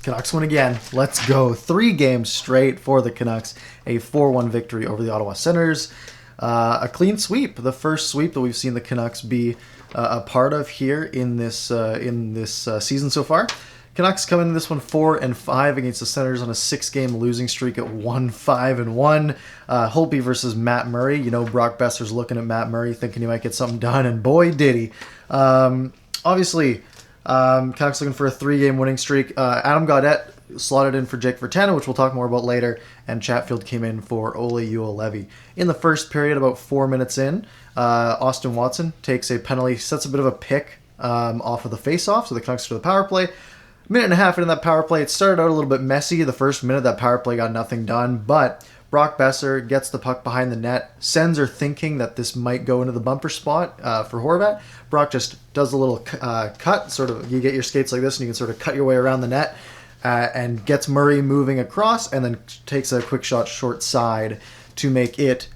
Canucks win again. Let's go. 3 games straight for the Canucks. A 4-1 victory over the Ottawa Senators. A clean sweep. The first sweep that we've seen the Canucks be a part of here in this season so far. Canucks come into this one 4-5 against the Senators on a 6-game losing streak at 1-5-1. Holtby versus Matt Murray. You know, Brock Boeser's looking at Matt Murray thinking he might get something done, and boy did he. Obviously, Canucks looking for a 3-game winning streak. Adam Gaudette slotted in for Jake Virtanen, which we'll talk more about later, and Chatfield came in for Ole Juolevi. In the first period, about 4 minutes in, Austin Watson takes a penalty, sets a bit of a pick off of the face-off, so the Canucks to the power play. Minute and a half into that power play, it started out a little bit messy. The first minute, that power play got nothing done, but Brock Boeser gets the puck behind the net. Sens are thinking that this might go into the bumper spot for Horvat. Brock just does a little cut, sort of, you get your skates like this and you can sort of cut your way around the net and gets Murray moving across and then takes a quick shot short side to make it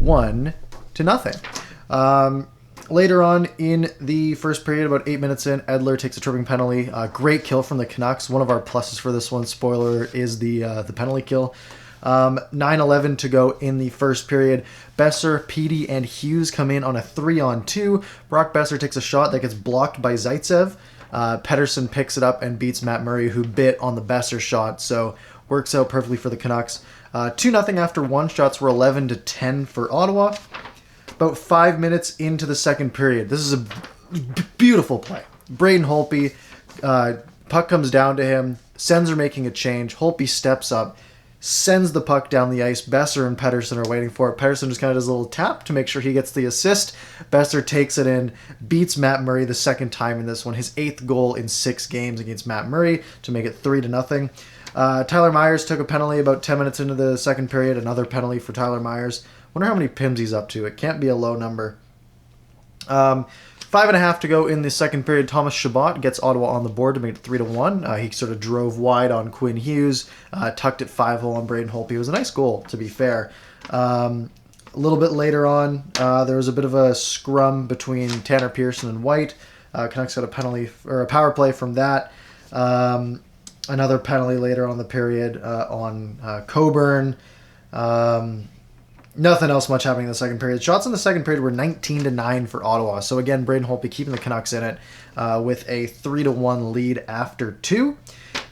1-0. Later on in the first period, about 8 minutes in, Edler takes a tripping penalty. Great kill from the Canucks. One of our pluses for this one, spoiler, is the penalty kill. 9:11 to go in the first period. Boeser, Petey, and Hughes come in on a 3-on-2. Brock Boeser takes a shot that gets blocked by Zaitsev. Pettersson picks it up and beats Matt Murray, who bit on the Boeser shot, so works out perfectly for the Canucks. 2-0 after one. Shots were 11-10 for Ottawa. About 5 minutes into the second period. This is a beautiful play. Braden Holtby, puck comes down to him. Sens are making a change. Holtby steps up, sends the puck down the ice. Boeser and Pettersson are waiting for it. Pettersson just kind of does a little tap to make sure he gets the assist. Boeser takes it in, beats Matt Murray the second time in this one. His 8th goal in 6 games against Matt Murray to make it 3-0. Tyler Myers took a penalty about 10 minutes into the second period. Another penalty for Tyler Myers. Wonder how many PIMs he's up to. It can't be a low number. 5.5 to go in the second period. Thomas Chabot gets Ottawa on the board to make it 3-1. He sort of drove wide on Quinn Hughes, tucked it 5-hole on Braden Holtby. It was a nice goal, to be fair. A little bit later on, there was a bit of a scrum between Tanner Pearson and White. Canucks got a penalty or a power play from that. Another penalty later on in the period on Coburn. Nothing else much happening in the second period. Shots in the second period were 19-9 for Ottawa. So again, Braden Holtby keeping the Canucks in it with a 3-1 lead after 2.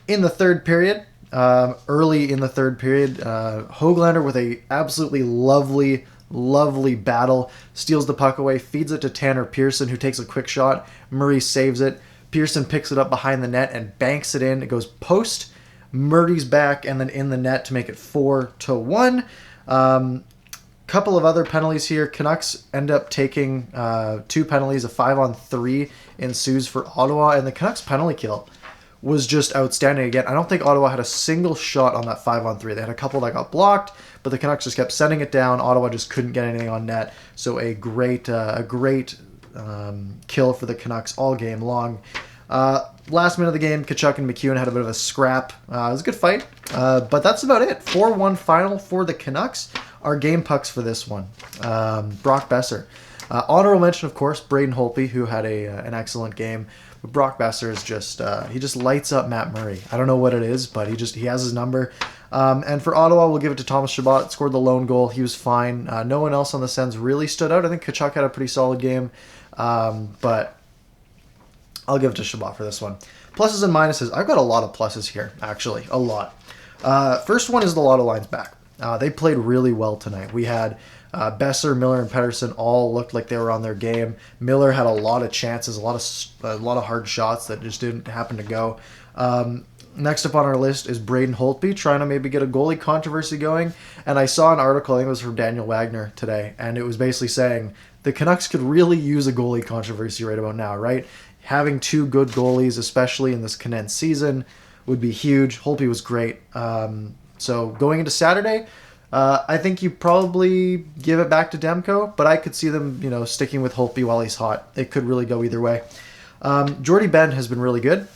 In the third period, early in the third period, Höglander with a absolutely lovely battle, steals the puck away, feeds it to Tanner Pearson, who takes a quick shot. Murray saves it. Pearson picks it up behind the net and banks it in. It goes post. Murray's back and then in the net to make it 4-1. Couple of other penalties here. Canucks end up taking 2 penalties. A 5-on-3 ensues for Ottawa, and the Canucks penalty kill was just outstanding again. I don't think Ottawa had a single shot on that 5-on-3. They had a couple that got blocked, but the Canucks just kept sending it down. Ottawa just couldn't get anything on net. So a great kill for the Canucks all game long. Last minute of the game, Tkachuk and McEwen had a bit of a scrap. It was a good fight, but that's about it. 4-1 final for the Canucks. Our game pucks for this one. Brock Boeser. Honorable mention, of course, Braden Holtby, who had an excellent game. But Brock Boeser is just he just lights up Matt Murray. I don't know what it is, but he has his number. And for Ottawa, we'll give it to Thomas Chabot. Scored the lone goal. He was fine. No one else on the Sens really stood out. I think Tkachuk had a pretty solid game, but I'll give it to Chabot for this one. Pluses and minuses. I've got a lot of pluses here, actually. A lot. First one is the Lotto line's back. They played really well tonight. We had Boeser, Miller, and Pettersson all looked like they were on their game. Miller had a lot of chances, a lot of hard shots that just didn't happen to go. Next up on our list is Braden Holtby, trying to maybe get a goalie controversy going. And I saw an article, I think it was from Daniel Wagner today, and it was basically saying the Canucks could really use a goalie controversy right about now, right? Having 2 good goalies, especially in this condensed season, would be huge. Holtby was great. So going into Saturday, I think you probably give it back to Demko, but I could see them, sticking with Holtby while he's hot. It could really go either way. Jordy Ben has been really good.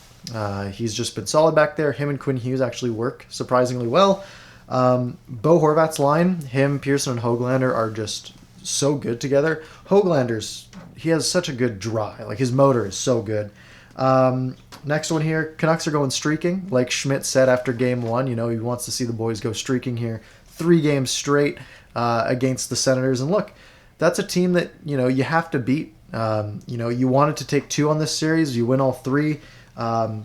He's just been solid back there. Him and Quinn Hughes actually work surprisingly well. Bo Horvat's line, him, Pearson, and Höglander are just so good together. Höglander's, he has such a good drive. Like, his motor is so good. Next one here, Canucks are going streaking. Like Schmidt said after game 1, you know, he wants to see the boys go streaking here. 3 games straight against the Senators. And look, that's a team that, you know, you have to beat. You know, you wanted to take 2 on this series. You win all 3.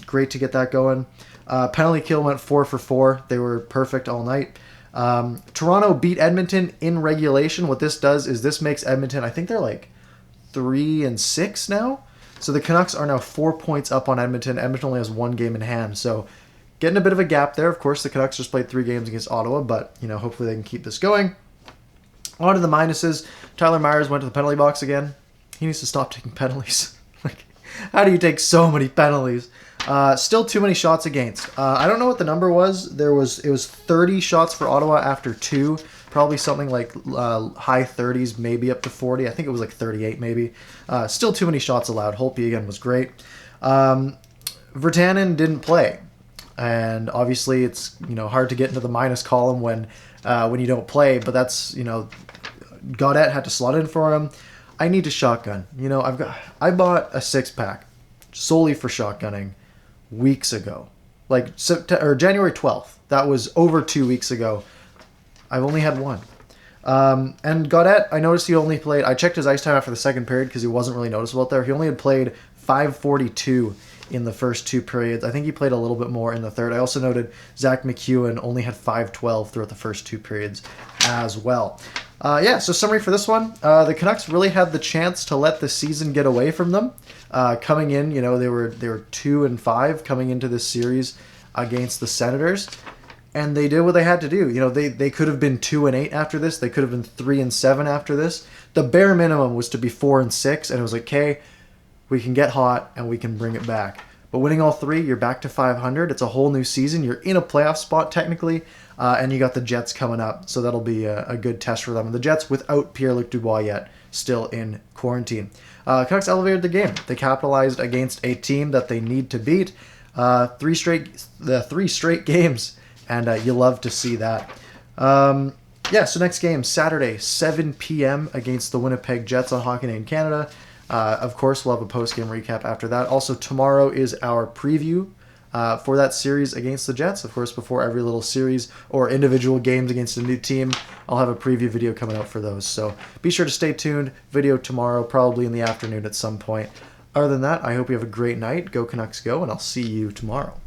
Great to get that going. Penalty kill went 4 for 4. They were perfect all night. Toronto beat Edmonton in regulation. What this does is this makes Edmonton, I think they're like 3-6 now. So the Canucks are now 4 points up on Edmonton. Edmonton only has 1 game in hand. So getting a bit of a gap there. Of course, the Canucks just played 3 games against Ottawa, but, you know, hopefully they can keep this going. On to the minuses. Tyler Myers went to the penalty box again. He needs to stop taking penalties. Like, how do you take so many penalties? Still too many shots against. I don't know what the number was. It was 30 shots for Ottawa after 2. Probably something like high 30s, maybe up to 40. I think it was like 38 maybe. Still too many shots allowed. Holtby again was great. Virtanen didn't play. And obviously it's, you know, hard to get into the minus column when you don't play, but that's, you know, Gaudette had to slot in for him. I need to shotgun. You know, I bought a 6-pack solely for shotgunning weeks ago. Like January 12th. That was over 2 weeks ago. I've only had 1. And Gaudette, I noticed he only played, I checked his ice time after the second period because he wasn't really noticeable out there. He only had played 5:42 in the first 2 periods. I think he played a little bit more in the third. I also noted Zach McEwen only had 5:12 throughout the first 2 periods as well. Yeah, so summary for this one. The Canucks really had the chance to let the season get away from them. Coming in, you know, they were 2-5 coming into this series against the Senators. And they did what they had to do. You know, they could have been 2-8 after this. They could have been 3-7 after this. The bare minimum was to be 4-6, and it was like, okay, we can get hot and we can bring it back. But winning all 3, you're back to 500. It's a whole new season. You're in a playoff spot technically, and you got the Jets coming up, so that'll be a good test for them. And the Jets, without Pierre-Luc Dubois yet, still in quarantine. Canucks elevated the game. They capitalized against a team that they need to beat. 3 straight games. And you love to see that. Yeah, so next game, Saturday, 7 p.m. against the Winnipeg Jets on Hockey Night in Canada. Of course, we'll have a post-game recap after that. Also, tomorrow is our preview for that series against the Jets. Of course, before every little series or individual games against a new team, I'll have a preview video coming out for those. So be sure to stay tuned. Video tomorrow, probably in the afternoon at some point. Other than that, I hope you have a great night. Go Canucks go, and I'll see you tomorrow.